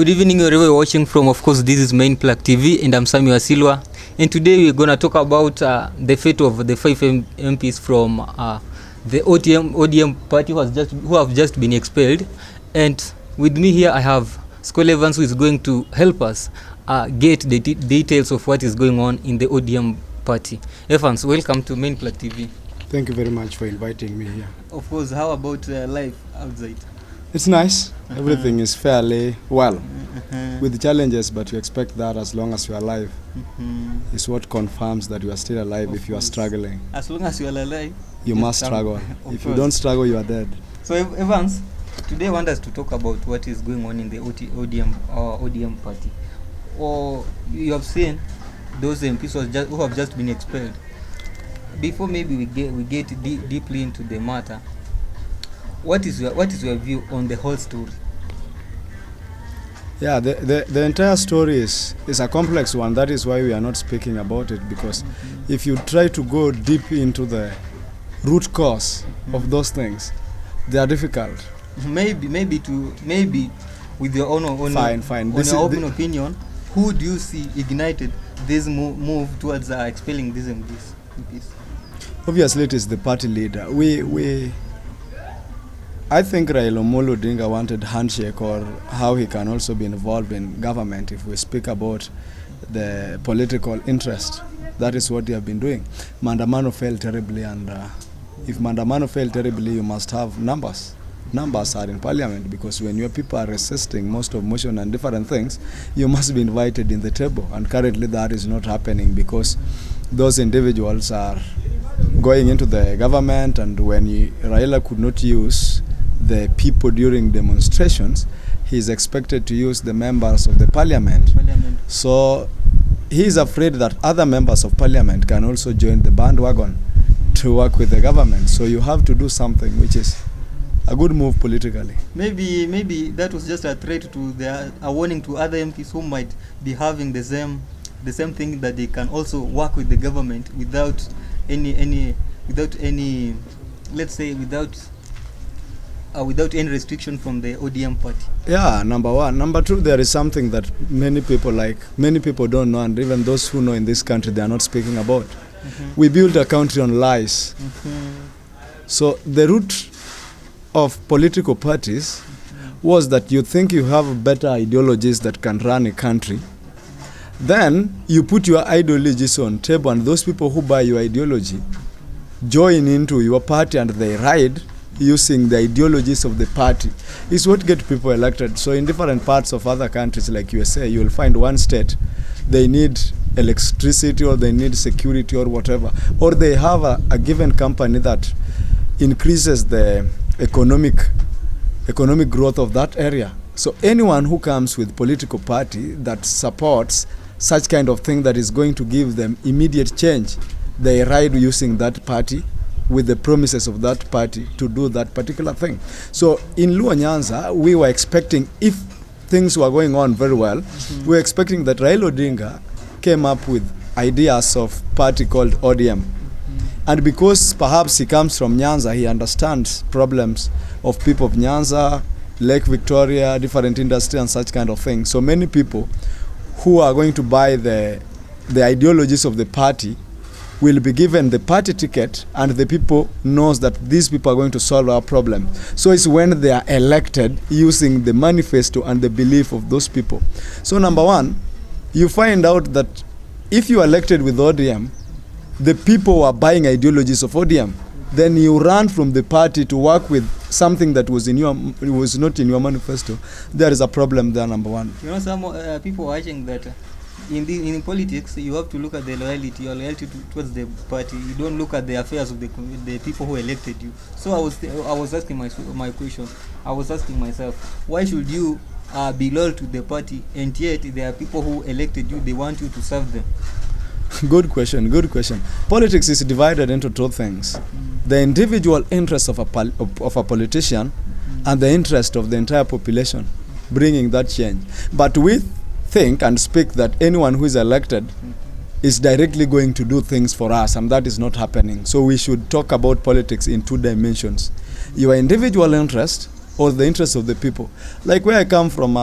Good evening, wherever you're watching from. Of course, this is Main Plug TV, and I'm Samuel Silva. And today we're gonna talk about the fate of the 5 MPs from the ODM party who have just been expelled. And with me here, I have Scholar Evans, who is going to help us get the details of what is going on in the ODM party. Evans, welcome to Main Plug TV. Thank you very much for inviting me here. Of course, how about life outside? It's nice. Everything is fairly well with challenges, but you expect that as long as you are alive. It's what confirms that you are still alive. If you are struggling. As long as you are alive, you must struggle. If you don't struggle, you are dead. So Evans, today I want us to talk about what is going on in the ODM party. Or you have seen those MPs who have just been expelled. Before maybe we get deeply into the matter, what is your view on the whole story? Yeah, the entire story is a complex one. That is why we are not speaking about it, because if you try to go deep into the root cause of those things, they are difficult. Maybe with your own fine. On your open opinion, who do you see ignited this move towards expelling these MPs? Obviously, it is the party leader. I think Raila Amolo Odinga wanted handshake, or how he can also be involved in government if we speak about the political interest. That is what they have been doing. Mandamano failed terribly, and if Mandamano failed terribly, you must have numbers. Numbers are in parliament, because when your people are resisting most of motion and different things, you must be invited in the table, and currently that is not happening because those individuals are going into the government, and when Raila could not use the people during demonstrations, he is expected to use the members of the parliament. So he is afraid that other members of parliament can also join the bandwagon to work with the government. So you have to do something which is a good move politically. Maybe that was just a threat to a warning to other MPs who might be having the same thing, that they can also work with the government without any restriction from the ODM party. Yeah, number one. Number two, there is something that many people don't know, and even those who know in this country, they are not speaking about. We built a country on lies. So the root of political parties was that you think you have better ideologies that can run a country. Then you put your ideologies on table, and those people who buy your ideology join into your party, and they ride using the ideologies of the party. Is what get people elected. So in different parts of other countries like USA, you will find one state, they need electricity, or they need security, or whatever, or they have a given company that increases the economic growth of that area. So anyone who comes with political party that supports such kind of thing that is going to give them immediate change, they ride using that party with the promises of that party to do that particular thing. So in Luo Nyanza, we were expecting, if things were going on very well, we were expecting that Raila Odinga came up with ideas of party called ODM. And because perhaps he comes from Nyanza, he understands problems of people of Nyanza, Lake Victoria, different industry and such kind of things. So many people who are going to buy the ideologies of the party will be given the party ticket, and the people knows that these people are going to solve our problem. So it's when they are elected using the manifesto and the belief of those people. So number one, you find out that if you are elected with ODM, the people who are buying ideologies of ODM, then you run from the party to work with something that was not in your manifesto. There is a problem there, number one. You know, some people are watching that in politics, you have to look at the loyalty towards the party. You don't look at the affairs of the people who elected you. So I was asking my question. I was asking myself, why should you be loyal to the party, and yet there are people who elected you, they want you to serve them? Good question. Politics is divided into two things: the individual interest of a politician and the interest of the entire population, bringing that change. But we think and speak that anyone who is elected is directly going to do things for us, and that is not happening. So we should talk about politics in two dimensions: your individual interest or the interest of the people. Like where I come from,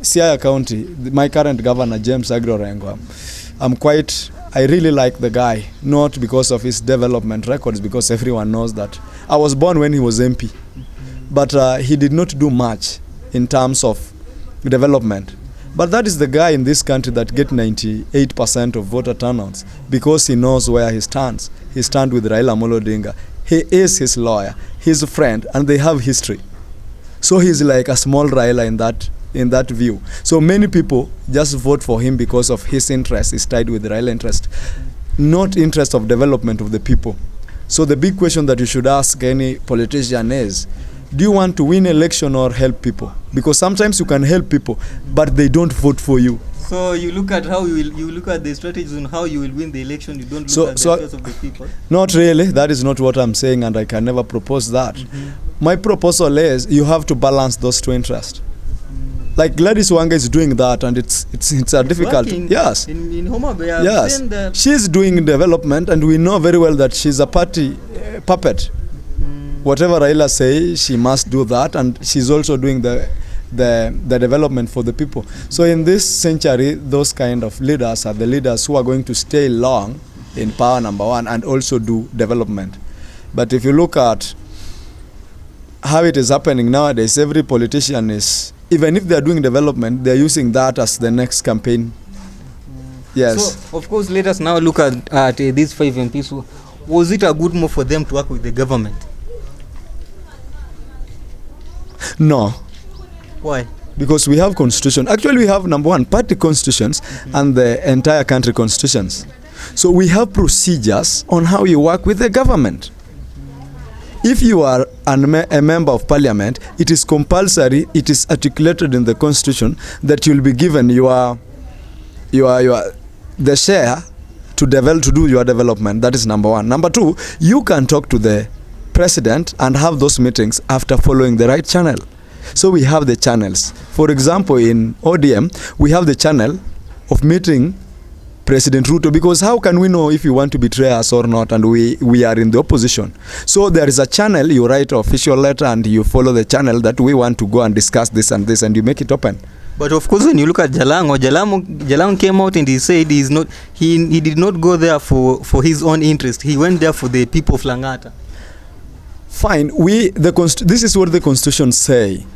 Siaya County, my current governor, James Agro-Rengo, I really like the guy, not because of his development records, because everyone knows that. I was born when he was MP, but he did not do much in terms of development. But that is the guy in this country that get 98% of voter turnouts because he knows where he stands. He stands with Raila Amolo Odinga. He is his lawyer, his friend, and they have history. So he's like a small Raila in that view. So many people just vote for him because of his interest is tied with Raila interest, not interest of development of the people. So the big question that you should ask any politician is, do you want to win election or help people? Because sometimes you can help people, but they don't vote for you. So you look at how you look at the strategies on how you will win the election. You don't look at the interest of the people. Not really. That is not what I'm saying, and I can never propose that. My proposal is you have to balance those two interests. Like Gladys Wanga is doing that, and it's a difficult. Yes. In Homa Bay, yes. She's doing development, and we know very well that she's a party puppet. Whatever Raila says, she must do that, and she's also doing the development for the people. So in this century, those kind of leaders are the leaders who are going to stay long in power, number one, and also do development. But if you look at how it is happening nowadays, every politician is, even if they are doing development, they are using that as the next campaign. Yes. So, of course, let us now look at these 5 MPs. Was it a good move for them to work with the government? No. Why? Because we have constitution. Actually, we have number one, party constitutions and the entire country constitutions. So we have procedures on how you work with the government. If you are a member of parliament, it is compulsory, it is articulated in the constitution that you'll be given the share to do your development. That is number one. Number two, you can talk to the president and have those meetings after following the right channel. So we have the channels. For example, in ODM, we have the channel of meeting President Ruto, because how can we know if you want to betray us or not, and we are in the opposition? So there is a channel, you write an official letter and you follow the channel that we want to go and discuss this and this, and you make it open. But of course, when you look at Jalang'o came out and he said he did not go there for his own interest. He went there for the people of Lang'ata. Fine. This is what the constitution say.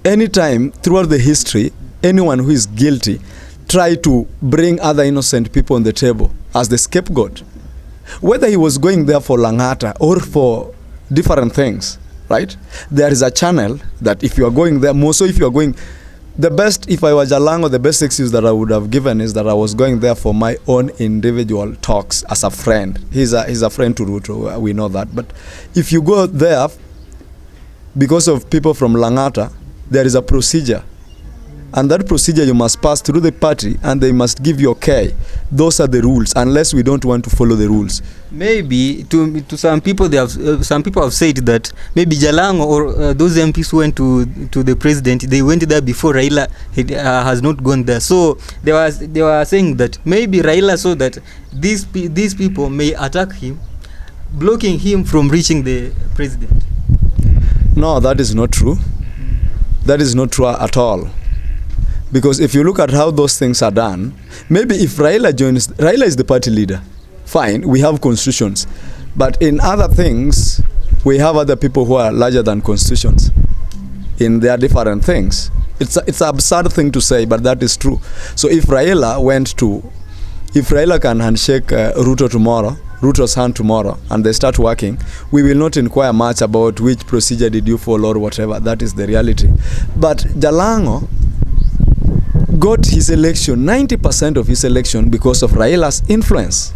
Anytime throughout the history, anyone who is guilty try to bring other innocent people on the table as the scapegoat. Whether he was going there for Lang'ata or for different things, right? There is a channel that if you are going there, more so if you are going, if I were Jalang'o, the best excuse that I would have given is that I was going there for my own individual talks as a friend. He's a friend to Ruto, we know that. But if you go there because of people from Lang'ata, there is a procedure. And that procedure you must pass through the party, and they must give you okay. Those are the rules, unless we don't want to follow the rules. Maybe to some people, some people have said that maybe Jalang'o or those MPs who went to the president, they went there before Raila has not gone there. So they were saying that maybe Raila saw that these people may attack him, blocking him from reaching the president. No, that is not true. That is not true at all. Because if you look at how those things are done, maybe if Raila joins, Raila is the party leader. Fine, we have constitutions. But in other things, we have other people who are larger than constitutions in their different things. It's an absurd thing to say, but that is true. So if Raila can handshake Ruto's hand tomorrow, and they start working, we will not inquire much about which procedure did you follow or whatever. That is the reality. But Jalang'o got his election, 90% of his election, because of Raila's influence.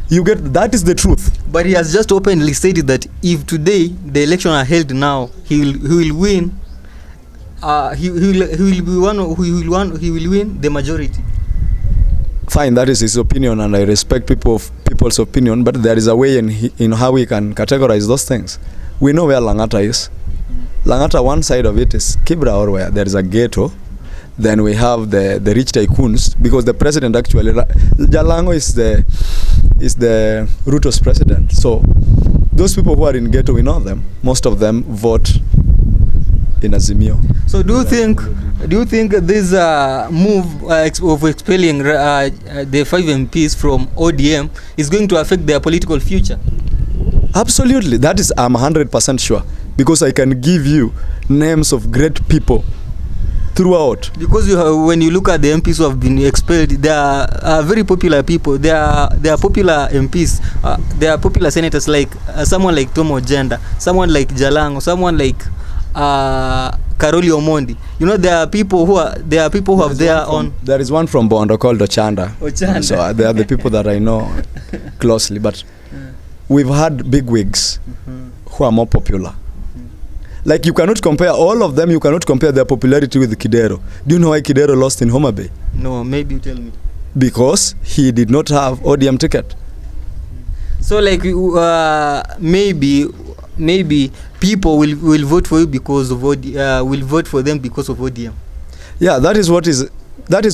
That is the truth. But he has just openly stated that if today the election are held now, he will win. He will win the majority. Fine, that is his opinion, and I respect people's opinion. But there is a way in how we can categorize those things. We know where Lang'ata is. Lang'ata, one side of it is Kibra, or where there is a ghetto. Then we have the rich tycoons, because the president actually, Jalang'o is the Ruto's president. So those people who are in ghetto, we know them. Most of them vote in Azimio. So do you think this move of expelling the 5 MPs from ODM is going to affect their political future? Absolutely. That is, I'm 100% sure, because I can give you names of great people throughout. Because when you look at the MPs who have been expelled, they are very popular people. They are popular MPs. They are popular senators, like someone like Ojienda, someone like Jalang'o, someone like Caroli Omondi. You know, there are people who have their own. There is one from Bondo called Ochanda. So they are the people that I know closely. But we've had big wigs who are more popular. Like, you cannot compare all of them. You cannot compare their popularity with Kidero. Do you know why Kidero lost in Homa Bay? No, maybe you tell me. Because he did not have ODM ticket. So like maybe people will vote for you because of will vote for them because of ODM. Yeah, that is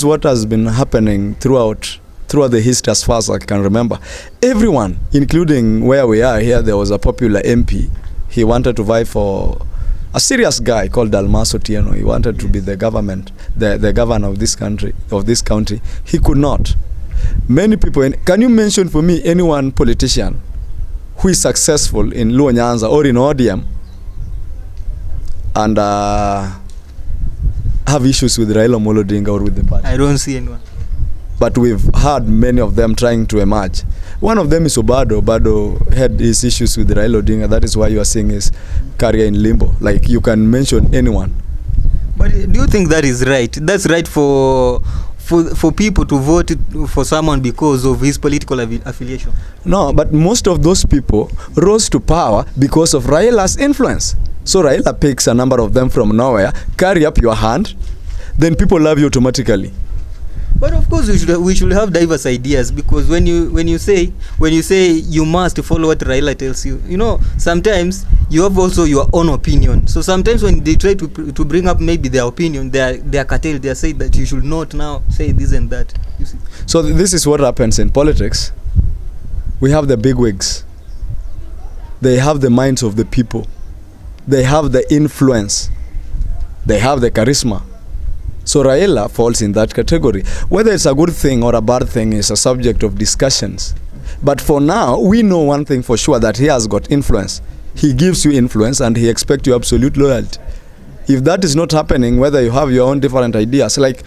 what has been happening throughout the history, as far as I can remember. Everyone, including where we are here, there was a popular MP. He wanted to vie for a serious guy called Dalmaso Tieno. He wanted to be the governor of this county. He could not. Many people. Can you mention for me anyone politician who is successful in Luo Nyanza or in ODM and have issues with Raila Amolo Odinga or with the party? I don't see anyone. But we've had many of them trying to emerge. One of them is Obado. Obado had his issues with Raila Odinga. That is why you are seeing his career in limbo. Like, you can mention anyone. But do you think that is right? That's right for people to vote for someone because of his political affiliation? No, but most of those people rose to power because of Raila's influence. So Raila picks a number of them from nowhere, carry up your hand, then people love you automatically. But of course we should have diverse ideas, because when you say you must follow what Raila tells you, you know, sometimes you have also your own opinion. So sometimes when they try to bring up maybe their opinion, they are curtailed. They are saying that you should not now say this and that. You see? So this is what happens in politics. We have the bigwigs. They have the minds of the people. They have the influence. They have the charisma. So Raila falls in that category. Whether it's a good thing or a bad thing is a subject of discussions. But for now, we know one thing for sure, that he has got influence. He gives you influence and he expects your absolute loyalty. If that is not happening, whether you have your own different ideas, like,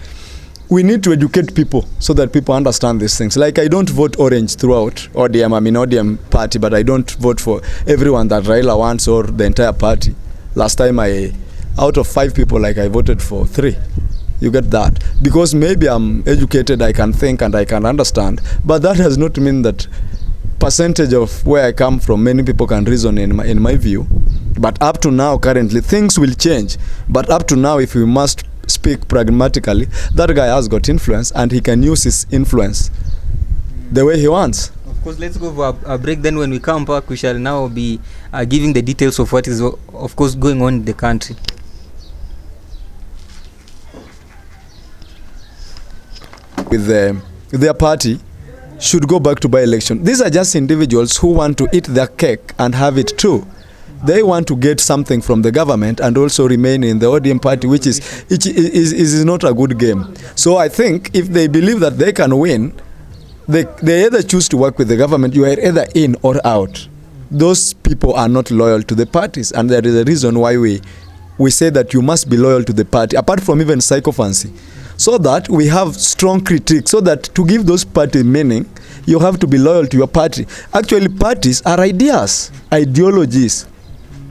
we need to educate people so that people understand these things. Like, I don't vote orange throughout ODM. I'm in ODM party, but I don't vote for everyone that Raila wants or the entire party. Last time, out of 5 people, like, I voted for 3. You get that? Because maybe I'm educated, I can think and I can understand. But that does not mean that percentage of where I come from, many people can reason in my view. But up to now, currently, things will change. But up to now, if we must speak pragmatically, that guy has got influence and he can use his influence the way he wants. Of course, let's go for a break. Then when we come back, we shall now be giving the details of what is, of course, going on in the country. With their party should go back to by-election. These are just individuals who want to eat their cake and have it too. They want to get something from the government and also remain in the ODM party, which is not a good game. So I think if they believe that they can win, they either choose to work with the government. You are either in or out. Those people are not loyal to the parties, and there is a reason why we say that you must be loyal to the party, apart from even sycophancy. So that we have strong critiques, so that to give those party meaning, you have to be loyal to your party. Actually, parties are ideas, ideologies.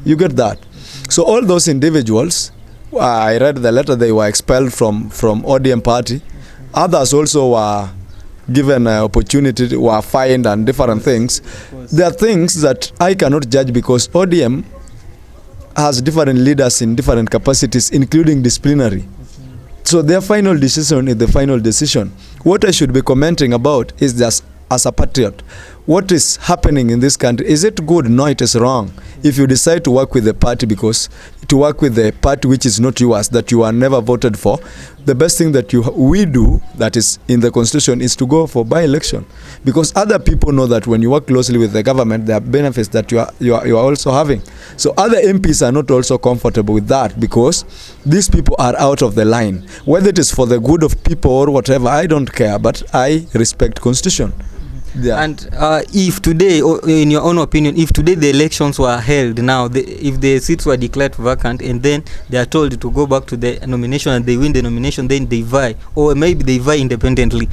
You get that? So all those individuals, I read the letter, they were expelled from ODM party. Others also were given an opportunity, were fined and different things. There are things that I cannot judge, because ODM has different leaders in different capacities, including disciplinary. So their final decision is the final decision. What I should be commenting about is just, as a patriot, what is happening in this country. Is it good? No, it is wrong. If you decide to work with the party which is not yours, that you are never voted for, the best thing that we do, that is in the constitution, is to go for by-election, because other people know that when you work closely with the government, there are benefits that you are also having. So other MPs are not also comfortable with that, because these people are out of the line. Whether it is for the good of people or whatever, I don't care, but I respect constitution. Yeah. And if today, or in your own opinion, if today the elections were held now, if the seats were declared vacant and then they are told to go back to the nomination and they win the nomination, then they vie, or maybe they vie independently,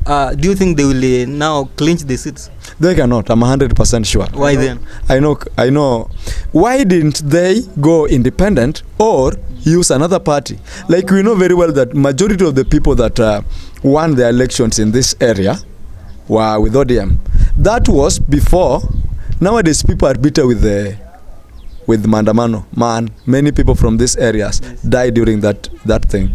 do you think they will now clinch the seats? They cannot. I'm 100% sure. Why then? I know. Why didn't they go independent or use another party? Like, we know very well that majority of the people that won the elections in this area were with ODM. That was before. Nowadays people are bitter with Mandamano. Man, many people from these areas died during that thing.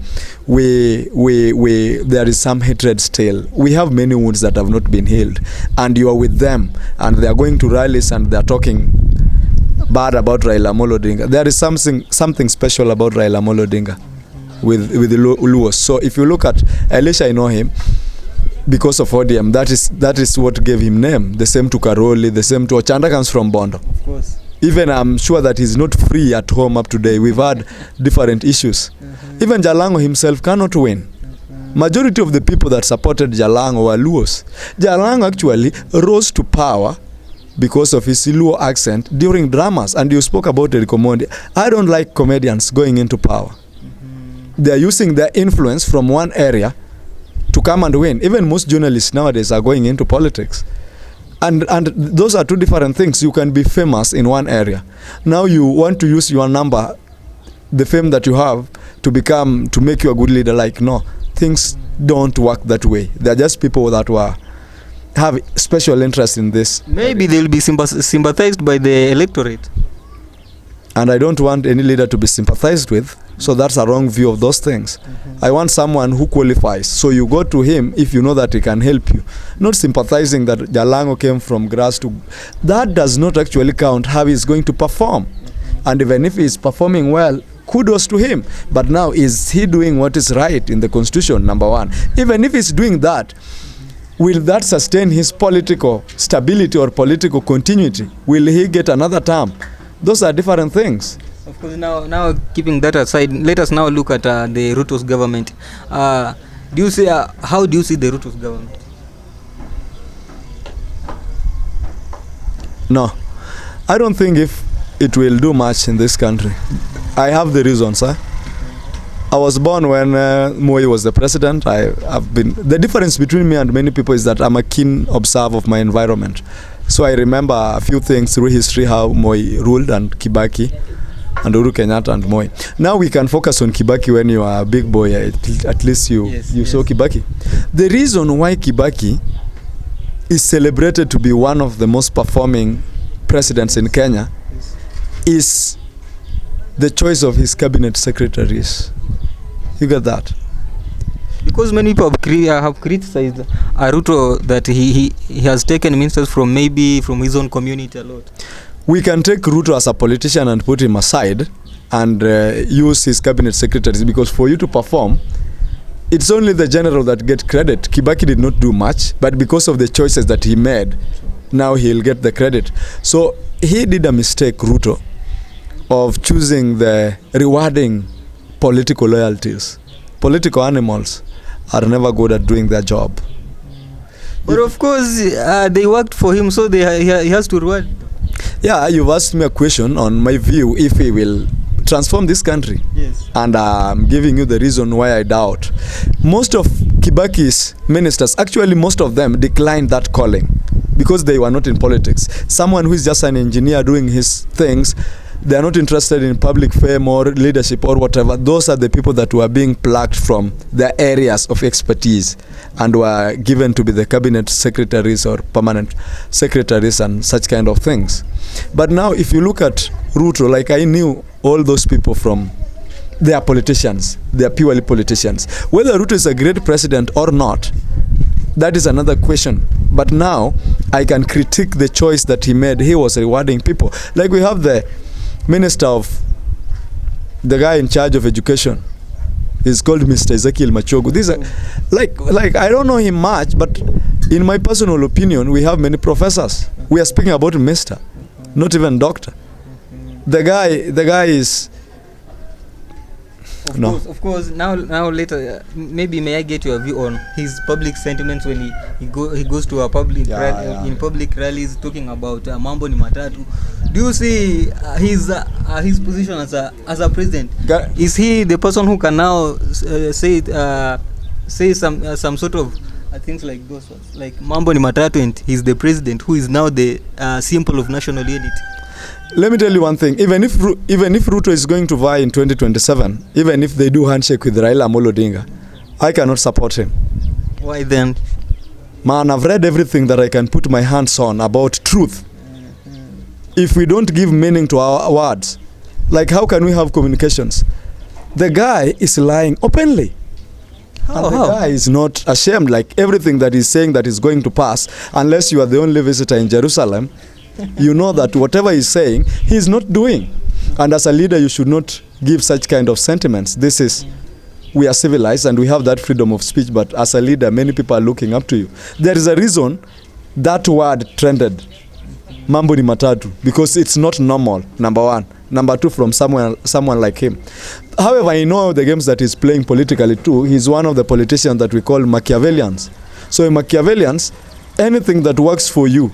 There is some hatred still. We have many wounds that have not been healed, and you are with them, and they are going to rallies and they are talking bad about Raila Amolo Odinga. There is something special about Raila Amolo Odinga with the Luos. So if you look at Elisha, I know him because of ODM. That is what gave him name. The same to Caroli, the same to Ochanda, comes from Bondo. Of course. Even I'm sure that he's not free at home up today. We've had different issues. Even Jalang'o himself cannot win. Majority of the people that supported Jalang'o were Luos. Jalang'o actually rose to power because of his Luo accent during dramas. And you spoke about Caroli Omondi. I don't like comedians going into power. They are using their influence from one area to come and win. Even most journalists nowadays are going into politics. And those are two different things. You can be famous in one area. Now you want to use your number, the fame that you have, to make you a good leader. Like, no, things don't work that way. They're just people that have special interest in this. Maybe they'll be sympathized by the electorate. And I don't want any leader to be sympathized with. So that's a wrong view of those things. I want someone who qualifies. So you go to him if you know that he can help you. Not sympathizing that Jalang'o came from grass to... That does not actually count how he's going to perform. And even if he's performing well, kudos to him. But now, is he doing what is right in the constitution, number one? Even if he's doing that, will that sustain his political stability or political continuity? Will he get another term? Those are different things. Of course, now keeping that aside, let us now look at the Ruto's government. How do you see the Ruto's government? No, I don't think if it will do much in this country. I have the reasons. I was born when Moi was the president. The difference between me and many people is that I'm a keen observer of my environment. So I remember a few things through history, how Moi ruled, and Kibaki, and Uhuru Kenyatta and Moi. Now we can focus on Kibaki. When you are a big boy, at least you saw Kibaki. The reason why Kibaki is celebrated to be one of the most performing presidents in Kenya is the choice of his cabinet secretaries. You get that? Because many people have criticized Ruto that he has taken ministers from his own community a lot. We can take Ruto as a politician and put him aside and use his cabinet secretaries, because for you to perform, it's only the general that get credit. Kibaki did not do much, but because of the choices that he made, now he'll get the credit. So he did a mistake, Ruto, of choosing the rewarding political loyalties. Political animals are never good at doing their job. But of course, they worked for him, so he has to reward. Yeah, you've asked me a question on my view if he will transform this country. Yes. And I'm giving you the reason why I doubt. Most of Kibaki's ministers, actually most of them, declined that calling because they were not in politics. Someone who is just an engineer doing his things, they are not interested in public fame or leadership or whatever. Those are the people that were being plucked from their areas of expertise and were given to be the cabinet secretaries or permanent secretaries and such kind of things. But now if you look at Ruto, like I knew all those people from, they are politicians. They are purely politicians. Whether Ruto is a great president or not, That is another question. But now I can critique the choice that he made. He was rewarding people. Like we have the minister of, the guy in charge of education. He's called Mr. Ezekiel Machogu. These are like I don't know him much, but in my personal opinion, we have many professors. We are speaking about Mr., not even doctor. The guy is. Of course. Now later, maybe may I get your view on his public sentiments when he goes to a public in public rallies talking about mambo ni matatu. Do you see his position as a president? Is he the person who can now say some sort of things like those ones, like mambo ni matatu, and he's the president who is now the symbol of national unity? Let me tell you one thing. Even if Ruto is going to vie in 2027, even if they do handshake with Raila Amolo Odinga, I cannot support him. Why then? Man, I've read everything that I can put my hands on about truth. If we don't give meaning to our words, like how can we have communications? The guy is lying openly. And the guy is not ashamed, like everything that he's saying that is going to pass, unless you are the only visitor in Jerusalem, you know that whatever he's saying, he's not doing. And as a leader, you should not give such kind of sentiments. We are civilized and we have that freedom of speech, but as a leader, many people are looking up to you. There is a reason that word trended, mambo ni matatu, because it's not normal, number one. Number two, from someone like him. However, I know the games that he's playing politically too. He's one of the politicians that we call Machiavellians. So in Machiavellians, anything that works for you,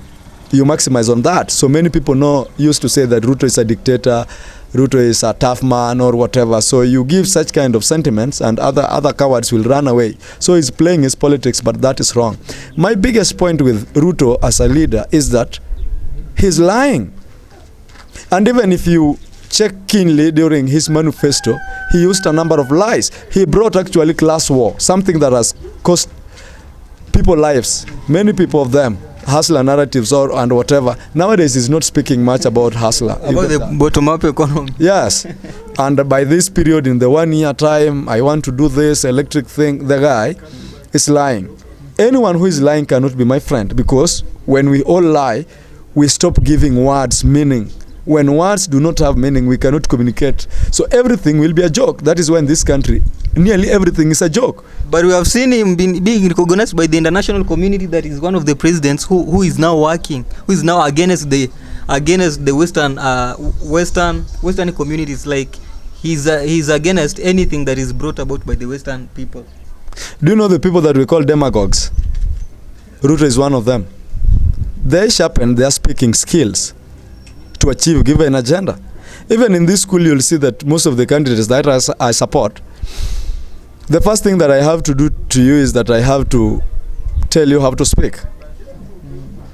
you maximize on that. So many people used to say that Ruto is a dictator, Ruto is a tough man or whatever. So you give such kind of sentiments and other cowards will run away. So he's playing his politics, but that is wrong. My biggest point with Ruto as a leader is that he's lying. And even if you check keenly during his manifesto, he used a number of lies. He brought actually class war, something that has cost people lives, many people of them. Hustler narratives and whatever. Nowadays, he's not speaking much about hustler. About the bottom-up economy. Yes. And by this period, in the 1 year time, I want to do this electric thing, the guy is lying. Anyone who is lying cannot be my friend, because when we all lie, we stop giving words meaning. When words do not have meaning, we cannot communicate. So everything will be a joke. That is why in this country, nearly everything is a joke. But we have seen him being recognized by the international community that is one of the presidents who is now working, who is now against the Western communities. Like he's against anything that is brought about by the Western people. Do you know the people that we call demagogues? Ruto is one of them. They sharpen their speaking skills to achieve given agenda. Even in this school, you'll see that most of the candidates that I support, the first thing that I have to do to you is that I have to tell you how to speak.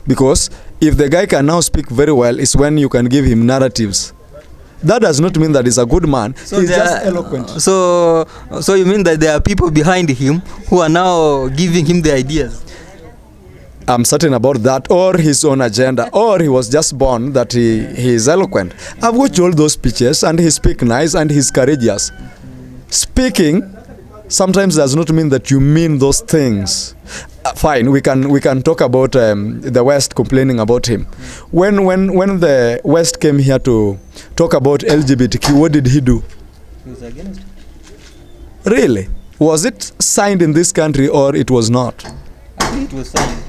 Because if the guy can now speak very well, it's when you can give him narratives. That does not mean that he's a good man. So he's just eloquent. So you mean that there are people behind him who are now giving him the ideas? I'm certain about that, or his own agenda, or he was just born that he is eloquent. I've watched all those speeches and he speaks nice and he's courageous. Speaking sometimes does not mean that you mean those things. Fine, we can talk about the West complaining about him. When the West came here to talk about LGBTQ, what did he do? He was against it. Really? Was it signed in this country or it was not? I think it was signed.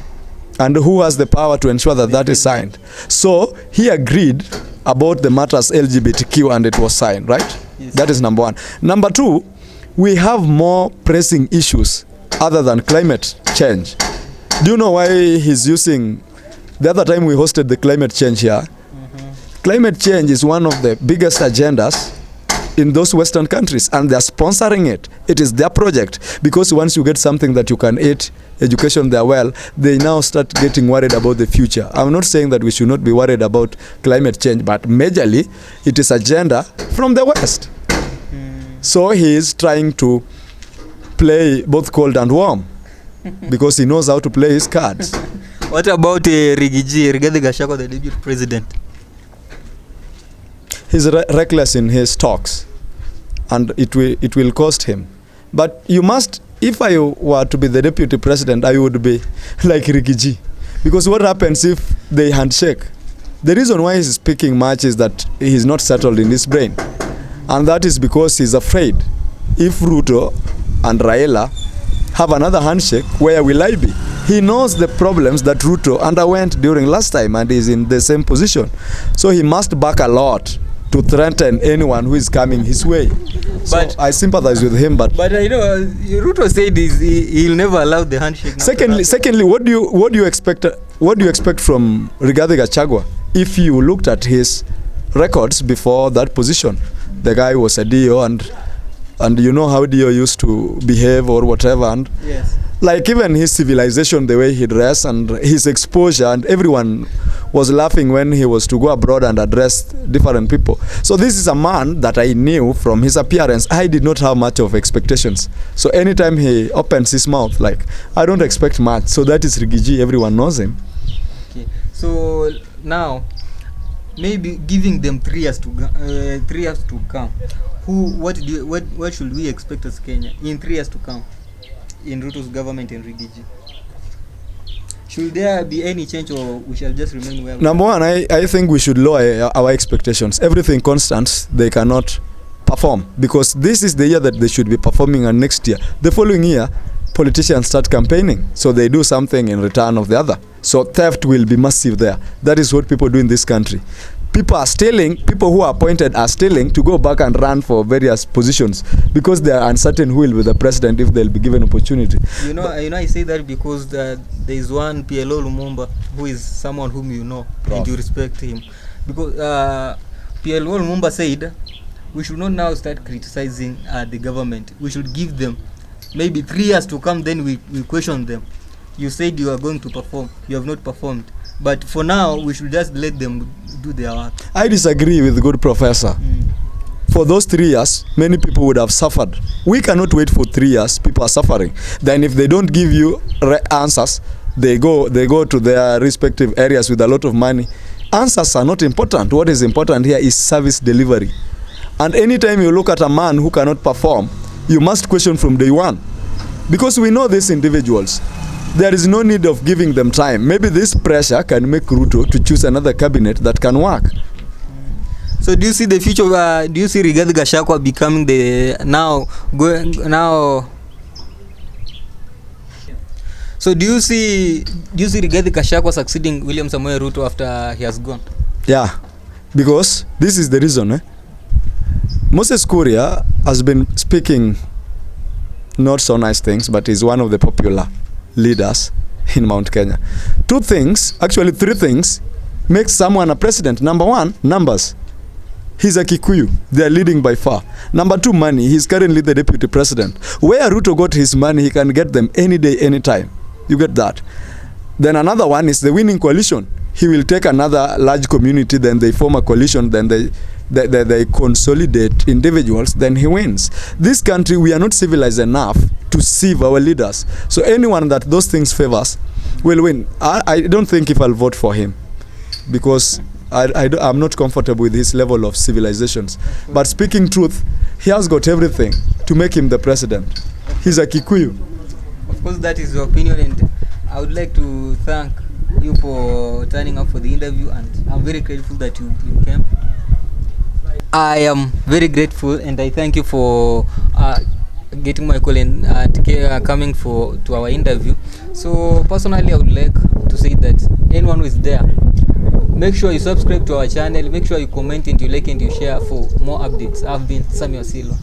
And who has the power to ensure that that is signed? So he agreed about the matters LGBTQ and it was signed, right? Yes. That is number one. Number two, we have more pressing issues other than climate change. Do you know why he's using... The other time we hosted the climate change here. Climate change is one of the biggest agendas in those Western countries, and they're sponsoring it. It is their project, because once you get something that you can eat, education there well, they now start getting worried about the future. I'm not saying that we should not be worried about climate change, but majorly it is agenda from the West. So he is trying to play both cold and warm because he knows how to play his cards. What about Rigathi Gachagua, the deputy president? He's reckless in his talks, and it will cost him. But you must if I were to be the deputy president, I would be like Ricky G. Because what happens if they handshake? The reason why he's speaking much is that he's not settled in his brain. And that is because he's afraid. If Ruto and Raila have another handshake, where will I be? He knows the problems that Ruto underwent during last time and is in the same position. So he must back a lot to threaten anyone who is coming his way. But so I sympathize with him, but you know, Ruto said he'll never allow the handshake. Secondly, what do you expect from Rigathi Gachagua? If you looked at his records before that position, the guy was a Dio, and you know how Dio used to behave or whatever, and yes, like even his civilization, the way he dressed and his exposure, and everyone was laughing when he was to go abroad and address different people. So this is a man that I knew from his appearance. I did not have much of expectations. So anytime he opens his mouth, like, I don't expect much. So that is Rigiji, everyone knows him. Okay. So now, maybe giving them 3 years to come. What should we expect as Kenya in 3 years to come in Ruto's government and Rigiji? Should there be any change, or we shall just remain where we are? Number one, I think we should lower our expectations. Everything constant, they cannot perform, because this is the year that they should be performing, and next year, the following year, politicians start campaigning, so they do something in return of the other. So theft will be massive there. That is what people do in this country. People are stealing, people who are appointed are stealing to go back and run for various positions because they are uncertain who will be the president if they'll be given opportunity. You know, I say that because there is one PLO Lumumba who is someone whom you know and you respect him. Because PLO Lumumba said we should not now start criticizing the government. We should give them maybe 3 years to come, then we question them. You said you are going to perform, you have not performed. But for now, we should just let them do their work. I disagree with the good professor. For those 3 years, many people would have suffered. We cannot wait for 3 years. People are suffering. Then if they don't give you answers, they go to their respective areas with a lot of money. Answers are not important. What is important here is service delivery. And anytime you look at a man who cannot perform, you must question from day one. Because we know these individuals. There is no need of giving them time. Maybe this pressure can make Ruto to choose another cabinet that can work. So do you see the future? Do you see Rigathi Gachagua becoming the now? So do you see Rigathi Gachagua succeeding William Samoei Ruto after he has gone? Yeah, because this is the reason. Moses Kuria has been speaking not so nice things, but he's one of the popular leaders in Mount Kenya. 2 things, actually 3 things, makes someone a president. Number 1, numbers. He's a Kikuyu. They are leading by far. Number 2, money. He's currently the deputy president. Where Ruto got his money, he can get them any day, any time. You get that? Then another one is the winning coalition. He will take another large community, then they form a coalition, then they consolidate individuals, then he wins. This country, we are not civilized enough to sieve our leaders. So anyone that those things favors will win. I don't think if I'll vote for him, because I'm not comfortable with his level of civilizations. But speaking truth, he has got everything to make him the president. He's a Kikuyu. Of course, that is your opinion, and I would like to thank you for turning up for the interview, and I'm very grateful that you came. I am very grateful, and I thank you for getting my call and coming to our interview. So personally, I would like to say that anyone who is there, make sure you subscribe to our channel, make sure you comment and you like and you share for more updates. I've been Samuel Silva.